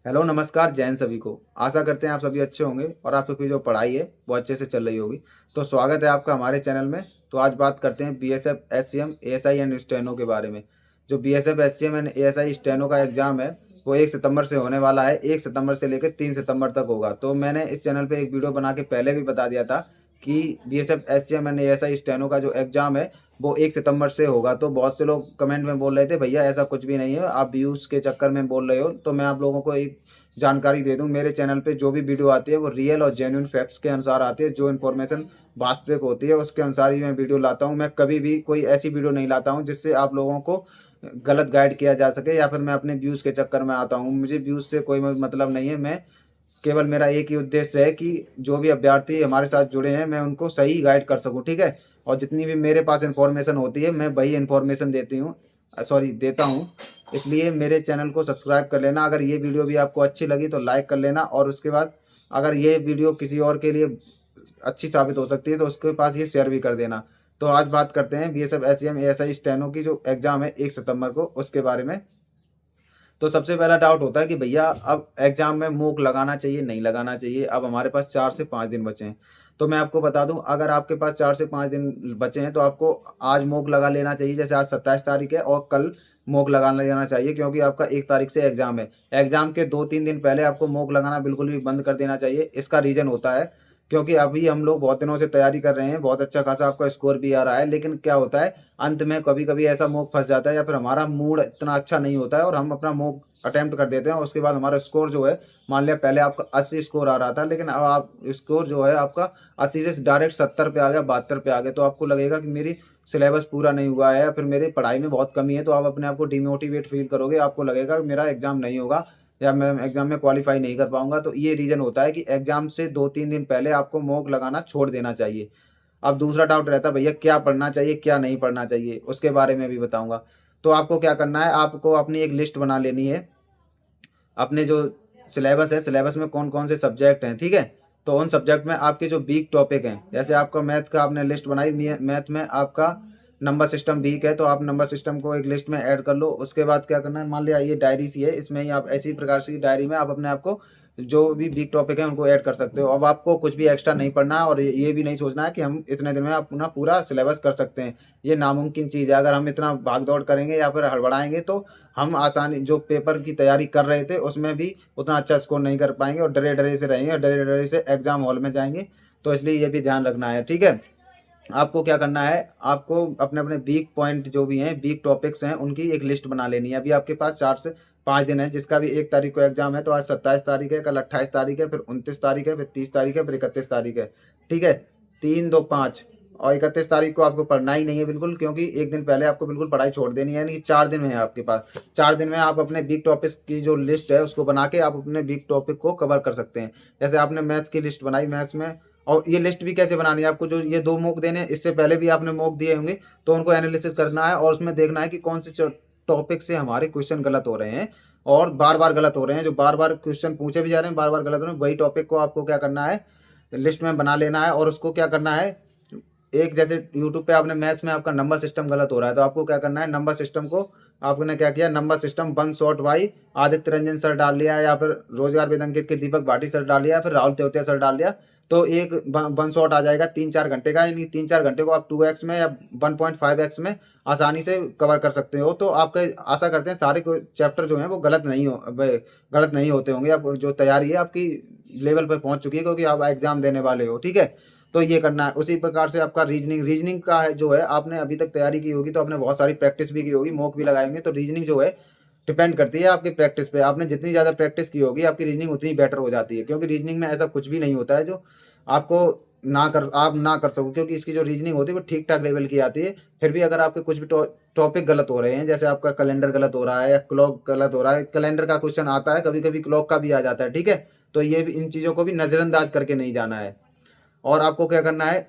Hello नमस्कार जैन सभी को। आशा करते हैं आप सभी अच्छे होंगे और आप सबकी जो पढ़ाई है वो अच्छे से चल रही होगी। तो स्वागत है आपका हमारे चैनल में। तो आज बात करते हैं BSF SCM ASI and steno के बारे में। जो BSF SCM and ASI steno का एग्जाम है वो 1 सितंबर से होने वाला है। 1 सितंबर से लेकर 3 सितंबर तक होगा। तो मैंने इस चैनल पर एक वीडियो बना के पहले भी बता दिया था कि BSF SCM and ASI steno का जो एग्जाम है वो 1 सितंबर से होगा। तो बहुत से लोग कमेंट में बोल रहे थे भैया ऐसा कुछ भी नहीं है, आप व्यूज़ के चक्कर में बोल रहे हो। तो मैं आप लोगों को एक जानकारी दे दूं, मेरे चैनल पे जो भी वीडियो आती है वो रियल और जेन्युइन फैक्ट्स के अनुसार आती है। जो इन्फॉर्मेशन वास्तविक होती है उसके अनुसार ही मैं वीडियो लाता हूं। मैं कभी भी कोई ऐसी वीडियो नहीं लाता हूं जिससे आप लोगों को गलत गाइड किया जा सके या फिर मैं अपने व्यूज़ के चक्कर में आता हूं। मुझे व्यूज़ से कोई मतलब नहीं है। मैं केवल मेरा एक ही उद्देश्य है कि जो भी अभ्यर्थी हमारे साथ जुड़े हैं मैं उनको सही गाइड कर सकूं, ठीक है। और जितनी भी मेरे पास इन्फॉर्मेशन होती है मैं वही इन्फॉर्मेशन देता हूँ। इसलिए मेरे चैनल को सब्सक्राइब कर लेना। अगर ये वीडियो भी आपको अच्छी लगी तो लाइक कर लेना, और उसके बाद अगर ये वीडियो किसी और के लिए अच्छी साबित हो सकती है तो उसके पास ये शेयर भी कर देना। तो आज बात करते हैं बीएसएफ एससीएम एएसआई स्टेनो की जो एग्ज़ाम है 1 सितंबर को, उसके बारे में। तो सबसे पहला डाउट होता है कि भैया अब एग्जाम में मूक लगाना चाहिए नहीं लगाना चाहिए। अब हमारे पास 4 से 5 दिन बचे हैं। तो मैं आपको बता दूं, अगर आपके पास 4 से 5 दिन बचे हैं तो आपको आज मूक लगा लेना चाहिए। जैसे आज 27 तारीख है और कल मूक लगा लेना चाहिए, क्योंकि आपका 1 तारीख से एग्जाम है। एग्जाम के 2-3 दिन पहले आपको मूक लगाना बिल्कुल भी बंद कर देना चाहिए। इसका रीज़न होता है क्योंकि अभी हम लोग बहुत दिनों से तैयारी कर रहे हैं, बहुत अच्छा खासा आपका स्कोर भी आ रहा है, लेकिन क्या होता है अंत में कभी कभी ऐसा मौका फंस जाता है या फिर हमारा मूड इतना अच्छा नहीं होता है और हम अपना मौका अटेम्प्ट कर देते हैं। और उसके बाद हमारा स्कोर जो है, मान लिया पहले आपका 80 स्कोर आ रहा था, लेकिन अब आप स्कोर जो है आपका 80 से डायरेक्ट 70 पे आ गया, 72 पे आ गया। तो आपको लगेगा कि मेरी सिलेबस पूरा नहीं हुआ है या फिर मेरी पढ़ाई में बहुत कमी है। तो आप अपने आप को डिमोटिवेट फील करोगे, आपको लगेगा कि मेरा एग्जाम नहीं होगा या मैं एग्जाम में क्वालिफाई नहीं कर पाऊंगा। तो ये रीज़न होता है कि एग्जाम से 2-3 दिन पहले आपको मॉक लगाना छोड़ देना चाहिए। अब दूसरा डाउट रहता है भैया क्या पढ़ना चाहिए क्या नहीं पढ़ना चाहिए, उसके बारे में भी बताऊंगा। तो आपको क्या करना है, आपको अपनी एक लिस्ट बना लेनी है। अपने जो सिलेबस है, सिलेबस में कौन कौन से सब्जेक्ट हैं, ठीक है। तो उन सब्जेक्ट में आपके जो वीक टॉपिक हैं, जैसे आपका मैथ का आपने लिस्ट बनाई, मैथ में आपका नंबर सिस्टम वीक है तो आप नंबर सिस्टम को एक लिस्ट में ऐड कर लो। उसके बाद क्या करना है, मान लिया ये डायरी सी है, इसमें ही आप ऐसी प्रकार से डायरी में आप अपने आप को जो भी वीक टॉपिक है उनको ऐड कर सकते हो। अब आपको कुछ भी एक्स्ट्रा नहीं पढ़ना है और ये भी नहीं सोचना है कि हम इतने दिन में अपना पूरा सिलेबस कर सकते हैं। ये नामुमकिन चीज़ है। अगर हम इतना भाग दौड़ करेंगे या फिर हड़बड़ाएंगे तो हम आसानी जो पेपर की तैयारी कर रहे थे उसमें भी उतना अच्छा स्कोर नहीं कर पाएंगे और डरे डरे से रहेंगे और डरे डरे से एग्जाम हॉल में जाएंगे। तो इसलिए ये भी ध्यान रखना है, ठीक है। आपको क्या करना है, आपको अपने अपने वीक पॉइंट जो भी हैं, वीक टॉपिक्स हैं, उनकी एक लिस्ट बना लेनी है। अभी आपके पास 4 से 5 दिन है, जिसका भी 1 तारीख को एग्जाम है। तो आज 27 तारीख है, कल 28 तारीख है, फिर 29 तारीख है, फिर 30 तारीख है, फिर 31 तारीख है, ठीक है। 3, 2, 5 और 31 तारीख को आपको पढ़ना ही नहीं है बिल्कुल, क्योंकि एक दिन पहले आपको बिल्कुल पढ़ाई छोड़ देनी है। यानी कि 4 दिन है आपके पास। 4 दिन में आप अपने वीक टॉपिक्स की जो लिस्ट है उसको बना के आप अपने वीक टॉपिक को कवर कर सकते हैं। जैसे आपने मैथ्स की लिस्ट बनाई, मैथ्स में और ये लिस्ट भी कैसे बनानी है आपको, जो ये 2 मॉक देने हैं, इससे पहले भी आपने मॉक दिए होंगे तो उनको एनालिसिस करना है और उसमें देखना है कि कौन से टॉपिक से हमारे क्वेश्चन गलत हो रहे हैं और बार बार गलत हो रहे हैं। जो बार बार क्वेश्चन पूछे भी जा रहे हैं, बार बार गलत हो रहे हैं, वही टॉपिक को आपको क्या करना है, लिस्ट में बना लेना है। और उसको क्या करना है, एक जैसे यूट्यूब पे आपने मैथ्स में आपका नंबर सिस्टम गलत हो रहा है तो आपको क्या करना है, नंबर सिस्टम को आपने क्या किया, number system one shot by Aditya Ranjan sir डाल लिया, या फिर रोजगार वेदंकित के दीपक भाटी सर डाल लिया, या फिर राहुल तेवतिया सर डाल लिया। तो एक वन शॉट आ जाएगा 3-4 घंटे का। यानी 3-4 घंटे को आप 2x में या 1.5x में आसानी से कवर कर सकते हो। तो आपके आशा करते हैं सारे चैप्टर जो हैं वो गलत नहीं होते होंगे। आप जो तैयारी है आपकी लेवल पर पहुंच चुकी है, क्योंकि आप एग्जाम देने वाले हो, ठीक है। तो ये करना है। उसी प्रकार से आपका रीजनिंग का है जो है, आपने अभी तक तैयारी की होगी तो आपने बहुत सारी प्रैक्टिस भी की होगी, मॉक भी लगाएंगे। तो रीजनिंग जो है डिपेंड करती है आपकी प्रैक्टिस पे। आपने जितनी ज़्यादा प्रैक्टिस की होगी आपकी रीजनिंग उतनी बेटर हो जाती है, क्योंकि रीजनिंग में ऐसा कुछ भी नहीं होता है जो आपको आप ना कर सको, क्योंकि इसकी जो रीजनिंग होती है वो ठीक ठाक लेवल की आती है। फिर भी अगर आपके कुछ भी टॉपिक गलत हो रहे हैं, जैसे आपका कैलेंडर गलत हो रहा है या क्लॉक गलत हो रहा है, कैलेंडर का क्वेश्चन आता है, कभी कभी क्लॉक का भी आ जाता है, ठीक है। तो ये भी, इन चीज़ों को भी नज़रअंदाज करके नहीं जाना है। और आपको क्या करना है,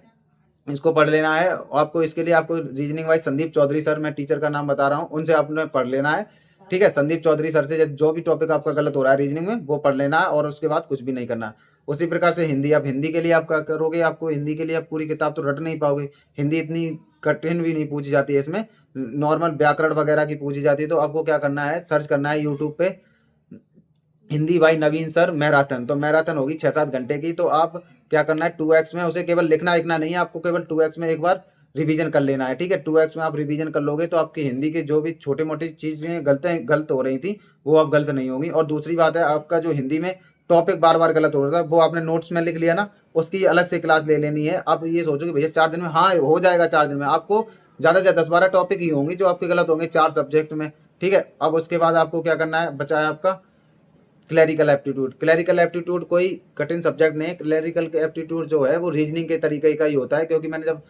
इसको पढ़ लेना है। आपको इसके लिए आपको reasoning wise Sandeep Chaudhary sir, मैं टीचर का नाम बता रहा हूँ, उनसे आपने पढ़ लेना है, ठीक है। संदीप चौधरी सर से जो भी टॉपिक आपका गलत हो रहा है रीजनिंग में वो पढ़ लेना है और उसके बाद कुछ भी नहीं करना। उसी प्रकार से हिंदी, आप हिंदी के लिए आप क्या करोगे, आपको हिंदी के लिए आप पूरी किताब तो रट नहीं पाओगे। हिंदी इतनी कठिन भी नहीं पूछी जाती है, इसमें नॉर्मल व्याकरण वगैरह की पूछी जाती है। तो आपको क्या करना है, सर्च करना है यूट्यूब पे हिंदी भाई नवीन सर मैराथन, तो मैराथन होगी 6-7 घंटे की। तो आप क्या करना है, 2x में उसे केवल लिखना लिखना नहीं है, आपको केवल 2x में एक बार रिवीजन कर लेना है, ठीक है। 2x में आप रिवीजन कर लोगे तो आपकी हिंदी की जो भी छोटी मोटी चीज़ें गलत हो रही थी वो अब गलत नहीं होंगी। और दूसरी बात है, आपका जो हिंदी में टॉपिक बार बार गलत हो रहा था वो आपने नोट्स में लिख लिया ना, उसकी अलग से क्लास ले लेनी है। आप ये सोचो कि भैया 4 दिन में, हाँ हो जाएगा 4 दिन में, आपको ज़्यादा से ज़्यादा 10-12 टॉपिक ही होंगे जो आपके गलत होंगे 4 सब्जेक्ट में, ठीक है। अब उसके बाद आपको क्या करना है, बचा है आपका क्लैरिकल एप्टीट्यूड। क्लैरिकल एप्टीट्यूड कोई कठिन सब्जेक्ट नहीं है। क्लैरिकल एप्टीट्यूड जो है वो रीजनिंग के तरीके का ही होता है, क्योंकि मैंने जब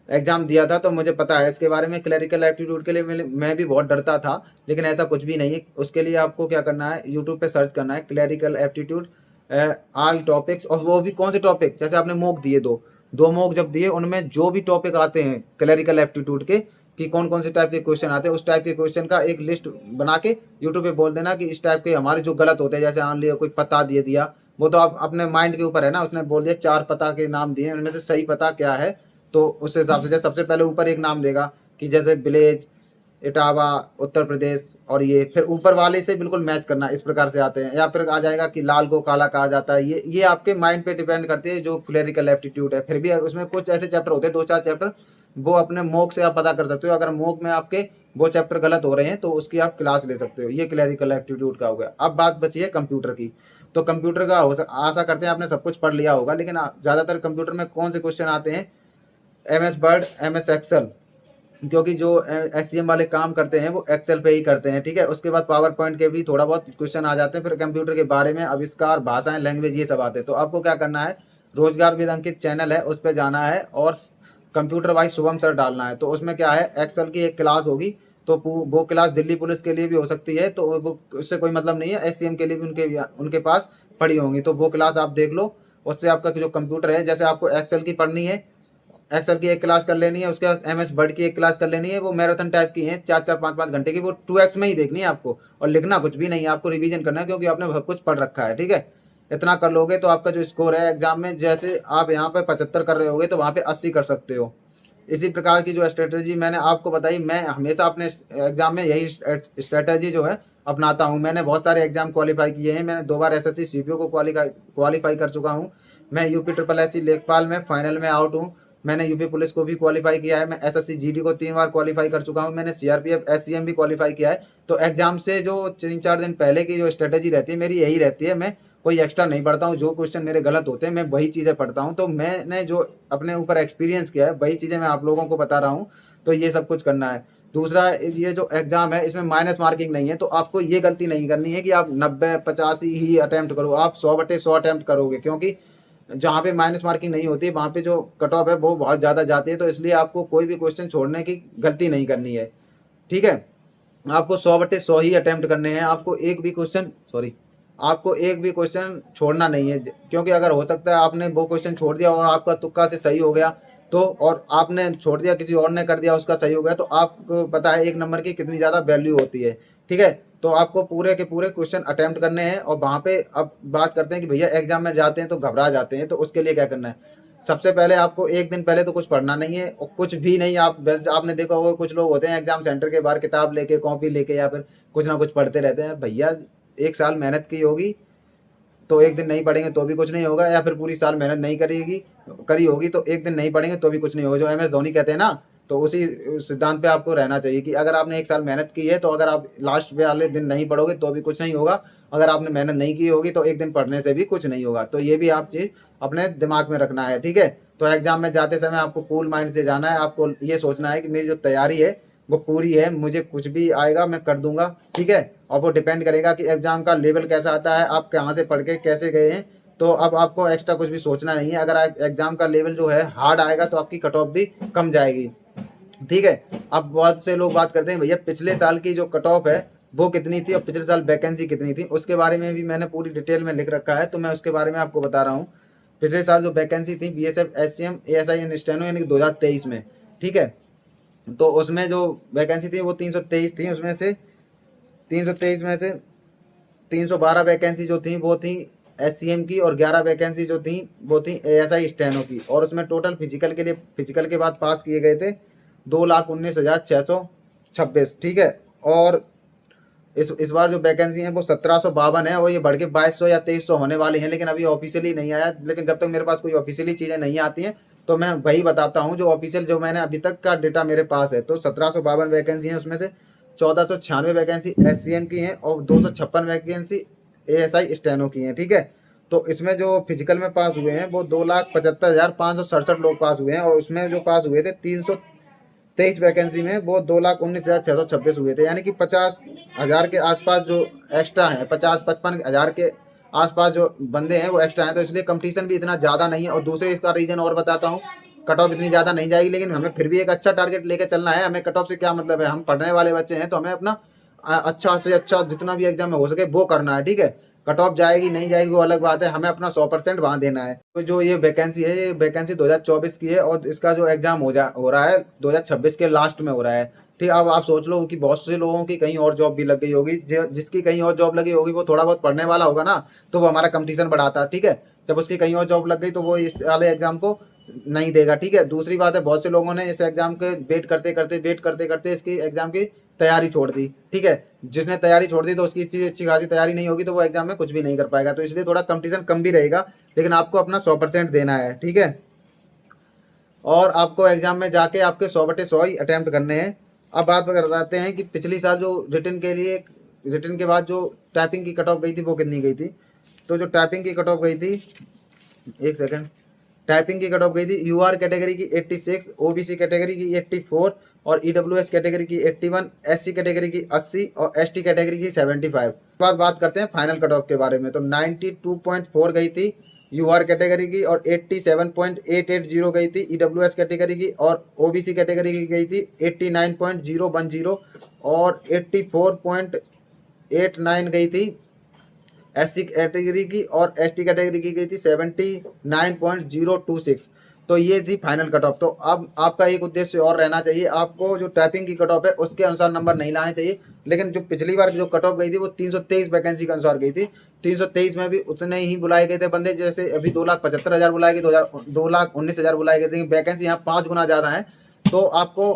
एग्जाम दिया था तो मुझे पता है इसके बारे में। क्लैरिकल एप्टीट्यूड के लिए मैं भी बहुत डरता था, लेकिन ऐसा कुछ भी नहीं है। उसके लिए आपको क्या करना है, यूट्यूब पे सर्च करना है क्लैरिकल एप्टीट्यूड ऑल टॉपिक्स, और वो भी कौन से टॉपिक, जैसे आपने मॉक दिए दो मॉक जब दिए उनमें जो भी टॉपिक आते हैं क्लैरिकल एप्टीट्यूड के, कि कौन कौन से टाइप के क्वेश्चन आते हैं, उस टाइप के क्वेश्चन का एक लिस्ट बना के यूट्यूब पे बोल देना कि इस टाइप के हमारे जो गलत होते हैं, जैसे मान लिया कोई पता दे दिया, वो तो आप अपने माइंड के ऊपर है ना, उसने बोल दिया 4 पता के नाम दिए, उनमें से सही पता क्या है, तो उस हिसाब से जैसे सबसे पहले ऊपर एक नाम देगा कि जैसे विलेज, इटावा, उत्तर प्रदेश, और ये फिर ऊपर वाले से बिल्कुल मैच करना, इस प्रकार से आते हैं। या फिर आ जाएगा कि लाल को काला कहा जाता है। ये आपके माइंड पे डिपेंड करती है जो क्लरिकल एप्टीट्यूड है। फिर भी उसमें कुछ ऐसे चैप्टर होते हैं, 2-4 चैप्टर, वो अपने मॉक से आप पता कर सकते हो। अगर मॉक में आपके वो चैप्टर गलत हो रहे हैं तो उसकी आप क्लास ले सकते हो। ये क्लरिकल एप्टीट्यूड का हो गया। अब बात बची है कंप्यूटर की। तो कंप्यूटर का आशा करते हैं आपने सब कुछ पढ़ लिया होगा, लेकिन ज़्यादातर कंप्यूटर में कौन से क्वेश्चन आते हैं, MS वर्ड, MS एक्सेल, क्योंकि जो SCM वाले काम करते हैं वो एक्सेल पे ही करते हैं, ठीक है। उसके बाद पावर पॉइंट के भी थोड़ा बहुत क्वेश्चन आ जाते हैं। फिर कंप्यूटर के बारे में आविष्कार, भाषाएं, लैंग्वेज, ये सब आते हैं। तो आपको क्या करना है, रोजगार विद अंकित चैनल है उस पर जाना है और कंप्यूटर भाई शुभम सर डालना है। तो उसमें क्या है, एक्सेल की एक क्लास होगी, तो वो क्लास दिल्ली पुलिस के लिए भी हो सकती है, तो वो उससे कोई मतलब नहीं है, SCM के लिए भी उनके पास पड़ी होंगी, तो वो क्लास आप देख लो। उससे आपका जो कंप्यूटर है, जैसे आपको एक्सेल की पढ़नी है, एक्सेल की एक क्लास कर लेनी है, उसके बाद MS वर्ड की एक क्लास कर लेनी है, वो मैराथन टाइप की है, 4-4 5-5 घंटे की, वो 2x में ही देखनी है आपको। और लिखना कुछ भी नहीं है, आपको रिवीजन करना है, क्योंकि आपने सब कुछ पढ़ रखा है, ठीक है। इतना कर लोगे तो आपका जो स्कोर है एग्जाम में, जैसे आप यहाँ पे 75 कर रहे होगे तो वहाँ पे 80 कर सकते हो। इसी प्रकार की जो स्ट्रेटजी मैंने आपको बताई, मैं हमेशा अपने एग्जाम में यही स्ट्रेटजी जो है अपनाता हूँ। मैंने बहुत सारे एग्जाम क्वालिफाई किए हैं। मैंने 2 बार SSC CPO को क्वालिफाई कर चुका हूँ। मैं UP SSC लेखपाल में फाइनल में आउट हूँ। मैंने UP पुलिस को भी क्वालिफाई किया है। मैं SSC GD को 3 बार क्वालिफाई कर चुका हूँ। मैंने CRPF SCM भी क्वालिफाई किया है। तो एग्जाम से जो 3-4 दिन पहले की जो स्ट्रेटजी रहती है मेरी यही रहती है, मैं कोई एक्स्ट्रा नहीं पढ़ता हूँ। जो क्वेश्चन मेरे गलत होते हैं मैं वही चीज़ें पढ़ता हूँ। तो मैंने जो अपने ऊपर एक्सपीरियंस किया है वही चीज़ें मैं आप लोगों को बता रहा हूँ। तो ये सब कुछ करना है। दूसरा, ये जो एग्ज़ाम है इसमें माइनस मार्किंग नहीं है, तो आपको ये गलती नहीं करनी है कि आप 90-85 ही अटैम्प्ट करो, आप 100/100 अटैम्प्ट करोगे, क्योंकि जहाँ पे माइनस मार्किंग नहीं होती वहाँ पे जो कट ऑफ है वो बहुत ज़्यादा जाती है। तो इसलिए आपको कोई भी क्वेश्चन छोड़ने की गलती नहीं करनी है, ठीक है। आपको 100/100 ही अटेम्प्ट करने हैं। आपको एक भी क्वेश्चन छोड़ना नहीं है, क्योंकि अगर हो सकता है आपने वो क्वेश्चन छोड़ दिया और आपका तुक्का से सही हो गया, तो और आपने छोड़ दिया, किसी और ने कर दिया, उसका सही हो गया, तो आपको पता है 1 नंबर की कितनी ज़्यादा वैल्यू होती है, ठीक है। तो आपको पूरे के पूरे क्वेश्चन अटेम्प्ट करने हैं। और वहाँ पे अब बात करते हैं कि भैया एग्जाम में जाते हैं तो घबरा जाते हैं, तो उसके लिए क्या करना है। सबसे पहले आपको एक दिन पहले तो कुछ पढ़ना नहीं है, और कुछ भी नहीं। आप बस, आपने देखा होगा कुछ लोग होते हैं एग्जाम सेंटर के बाहर किताब लेके, कॉपी लेके, या फिर कुछ ना कुछ पढ़ते रहते हैं। भैया 1 साल मेहनत की होगी तो एक दिन नहीं पढ़ेंगे तो भी कुछ नहीं होगा, या फिर पूरी साल मेहनत नहीं करी होगी तो एक दिन नहीं पढ़ेंगे तो भी कुछ नहीं होगा। जो MS धोनी कहते हैं ना, तो उसी सिद्धांत पे आपको रहना चाहिए कि अगर आपने 1 साल मेहनत की है तो अगर आप लास्ट वाले दिन नहीं पढ़ोगे तो भी कुछ नहीं होगा। अगर आपने मेहनत नहीं की होगी तो एक दिन पढ़ने से भी कुछ नहीं होगा। तो ये भी आप चीज़ अपने दिमाग में रखना है, ठीक है। तो एग्जाम में जाते समय आपको कूल माइंड से जाना है। आपको ये सोचना है कि मेरी जो तैयारी है वो पूरी है, मुझे कुछ भी आएगा मैं कर दूंगा, ठीक है। और वो डिपेंड करेगा कि एग्जाम का लेवल कैसा आता है, आप कहाँ से पढ़ के कैसे गए हैं। तो अब आपको एक्स्ट्रा कुछ भी सोचना नहीं है। अगर एग्जाम का लेवल जो है हार्ड आएगा तो आपकी कट ऑफ भी कम जाएगी, ठीक है। अब बहुत से लोग बात करते हैं भैया पिछले साल की जो कट ऑफ है वो कितनी थी और पिछले साल वैकेंसी कितनी थी, उसके बारे में भी मैंने पूरी डिटेल में लिख रखा है, तो मैं उसके बारे में आपको बता रहा हूँ। पिछले साल जो वैकेंसी थी BSF SCM ASI and steno यानी कि 2023 में, ठीक है। तो उसमें जो वैकेंसी थी वो 323 थी। उसमें से 323 में से 312 वैकेंसी जो थी वो थी SCM की, और 11 वैकेंसी जो थी वो थी ASI स्टेनो की। और उसमें टोटल फिजिकल के बाद पास किए गए थे 2,19,626, ठीक है। और इस बार जो वैकेंसी है वो 1752 है और ये बढ़ के 2200 या 2300 होने वाली है, लेकिन अभी ऑफिशियली नहीं आया। लेकिन जब तक मेरे पास कोई ऑफिशियली चीज़ें नहीं आती हैं तो मैं वही बताता हूँ जो ऑफिशियल, जो मैंने अभी तक का डेटा मेरे पास है। तो 1752 वैकेंसी है, उसमें से 1496 वैकेंसी SCM की हैं और 256 वैकेंसी ASI स्टेनो की हैं। ठीक है, तो इसमें जो फिजिकल में पास हुए हैं वो 2,75,567 लोग पास हुए हैं और उसमें जो पास हुए थे 323 वैकेंसी में वो 2,19,626 हुए थे, यानी कि 50,000 के आसपास जो एक्स्ट्रा हैं, 50-55 हज़ार के आसपास जो बंदे हैं वो एक्स्ट्रा हैं। तो इसलिए कंपटीशन भी इतना ज़्यादा नहीं है। और दूसरे इसका रीजन और बताता हूँ, कट ऑफ इतनी ज़्यादा नहीं जाएगी, लेकिन हमें फिर भी एक अच्छा टारगेट लेके चलना है। हमें कट ऑफ से क्या मतलब है, हम पढ़ने वाले बच्चे हैं तो हमें अपना अच्छा से अच्छा जितना भी एग्जाम में हो सके वो करना है। ठीक है, कट ऑफ जाएगी नहीं जाएगी वो अलग बात है, हमें अपना 100% वहाँ देना है। तो जो ये वैकेंसी है, ये वैकेंसी 2024 की है और इसका जो एग्जाम हो रहा है 2026 के लास्ट में हो रहा है। ठीक, अब आप सोच लो कि बहुत से लोगों की कहीं और जॉब भी लग गई होगी, जिसकी कहीं और जॉब लगी होगी वो थोड़ा बहुत पढ़ने वाला होगा ना, तो वो हमारा कंपटीशन बढ़ाता है। ठीक है, जब उसकी कहीं और जॉब लग गई तो वो इस वाले एग्जाम को नहीं देगा। ठीक है, दूसरी बात है, बहुत से लोगों ने इस एग्जाम के वेट करते करते इसकी एग्जाम की तैयारी छोड़ दी। ठीक है, जिसने तैयारी छोड़ दी तो उसकी अच्छी खासी तैयारी नहीं होगी तो वो एग्जाम में कुछ भी नहीं कर पाएगा। तो इसलिए थोड़ा कंपटीशन कम भी रहेगा, लेकिन आपको अपना 100% देना है। ठीक है, और आपको एग्जाम में जाके आपके 100/100 ही अटैम्प्ट करने हैं। अब बात करते हैं कि पिछली साल जो रिटर्न के बाद जो टाइपिंग की कट ऑफ गई थी वो कितनी गई थी। तो जो टाइपिंग की कट ऑफ गई थी, एक सेकंड, टाइपिंग की कट ऑफ गई थी UR कैटेगरी की 86, OBC कैटेगरी की 84 और EWS कैटेगरी की 81, SC कैटेगरी की 80 और ST कैटेगरी की 75। बाद बात करते हैं फाइनल कट ऑफ के बारे में। तो 92.4 गई थी UR कैटेगरी की और 87.880 गई थी EWS कैटेगरी की और OBC कैटेगरी की गई थी 89.010 और 84.89 गई थी SC कैटेगरी की और ST कैटेगरी की गई थी 79.026। तो ये थी फाइनल कट ऑफ। तो अब आपका एक उद्देश्य और रहना चाहिए, आपको जो टाइपिंग की कट ऑफ है उसके अनुसार नंबर नहीं लाने चाहिए। लेकिन जो पिछली बार जो कट ऑफ गई थी वो 323 वैकेंसी के अनुसार गई थी। 323 में भी उतने ही बुलाए गए थे बंदे, जैसे अभी 2,75,000 बुलाए गए, 2,19,000 बुलाए गए थे। वैकेंसी यहाँ 5 गुना ज़्यादा है। तो आपको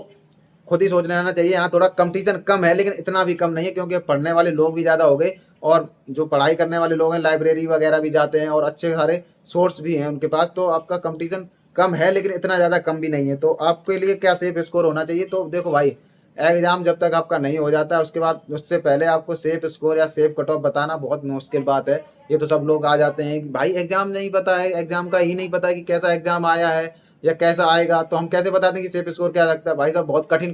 खुद ही सोच लेना चाहिए, यहाँ थोड़ा कंपटीशन कम है लेकिन इतना भी कम नहीं है, क्योंकि पढ़ने वाले लोग भी ज़्यादा हो गए और जो पढ़ाई करने वाले लोग हैं लाइब्रेरी वगैरह भी जाते हैं और अच्छे सारे सोर्स भी हैं उनके पास। तो आपका कंपटीशन कम है लेकिन इतना ज़्यादा कम भी नहीं है। तो आपके लिए क्या सेफ स्कोर होना चाहिए। तो देखो भाई, एग्जाम जब तक आपका नहीं हो जाता है उसके बाद उससे पहले आपको सेफ स्कोर या सेफ कट ऑफ बताना बहुत मुश्किल बात है। ये तो सब लोग आ जाते हैं कि भाई एग्जाम नहीं पता है, एग्जाम का ही नहीं पता है कि कैसा एग्जाम आया है या कैसा आएगा, तो हम कैसे बताते हैं कि सेफ स्कोर क्या लगता है। भाई साहब बहुत कठिन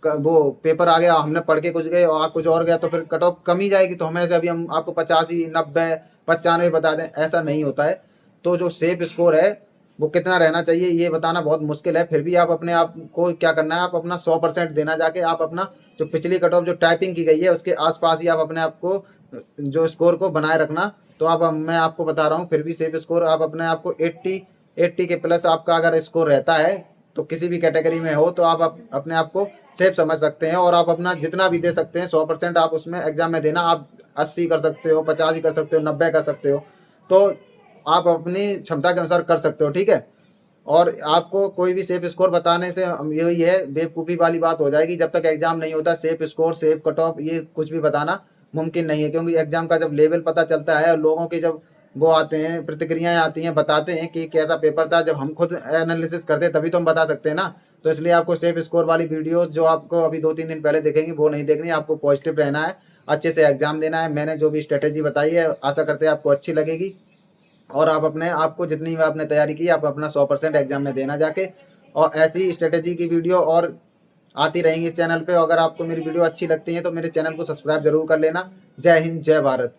वो पेपर आ गया, हमने पढ़ के कुछ गए और आ कुछ और गया तो फिर कट ऑफ कम ही जाएगी। तो हमें ऐसे अभी हम आपको 85, 90, 95 बता दें, ऐसा नहीं होता है। तो जो सेफ स्कोर है वो कितना रहना चाहिए ये बताना बहुत मुश्किल है। फिर भी आप अपने आप को क्या करना है, आप अपना 100% देना जाके, आप अपना जो पिछली कट ऑफ जो टाइपिंग की गई है उसके आसपास ही आप अपने आप को जो स्कोर को बनाए रखना। तो आप मैं आपको बता रहा हूँ, फिर भी सेफ स्कोर आप अपने आप को 80 के प्लस आपका अगर स्कोर रहता है तो किसी भी कैटेगरी में हो तो आप अपने आप को सेफ समझ सकते हैं और आप अपना जितना भी दे सकते हैं 100% आप उसमें एग्जाम में देना। आप 80 कर सकते हो, 50 कर सकते हो, 90 कर सकते हो, तो आप अपनी क्षमता के अनुसार कर सकते हो। ठीक है, और आपको कोई भी सेफ स्कोर बताने से यही है, बेवकूफ़ी वाली बात हो जाएगी। जब तक एग्जाम नहीं होता safe score, safe cut off, ये कुछ भी बताना मुमकिन नहीं है। क्योंकि एग्जाम का जब लेवल पता चलता है और लोगों की जब वो आते हैं, प्रतिक्रियाएं आती हैं, बताते हैं कि कैसा पेपर था, जब हम खुद एनालिसिस करते हैं तभी तो हम बता सकते हैं ना। तो इसलिए आपको सेफ स्कोर वाली वीडियोस जो आपको अभी 2-3 दिन पहले देखेंगे वो नहीं देखनी, आपको पॉजिटिव रहना है, अच्छे से एग्जाम देना है। मैंने जो भी स्ट्रेटेजी बताई है आशा करते हैं आपको अच्छी लगेगी और आप अपने आपको जितनी भी आपने तैयारी की आप अपना 100% एग्जाम में देना जाके। और ऐसी स्ट्रेटेजी की वीडियो और आती रहेंगी इस चैनल पे। अगर आपको मेरी वीडियो अच्छी लगती है तो मेरे चैनल को सब्सक्राइब जरूर कर लेना। जय हिंद, जय भारत।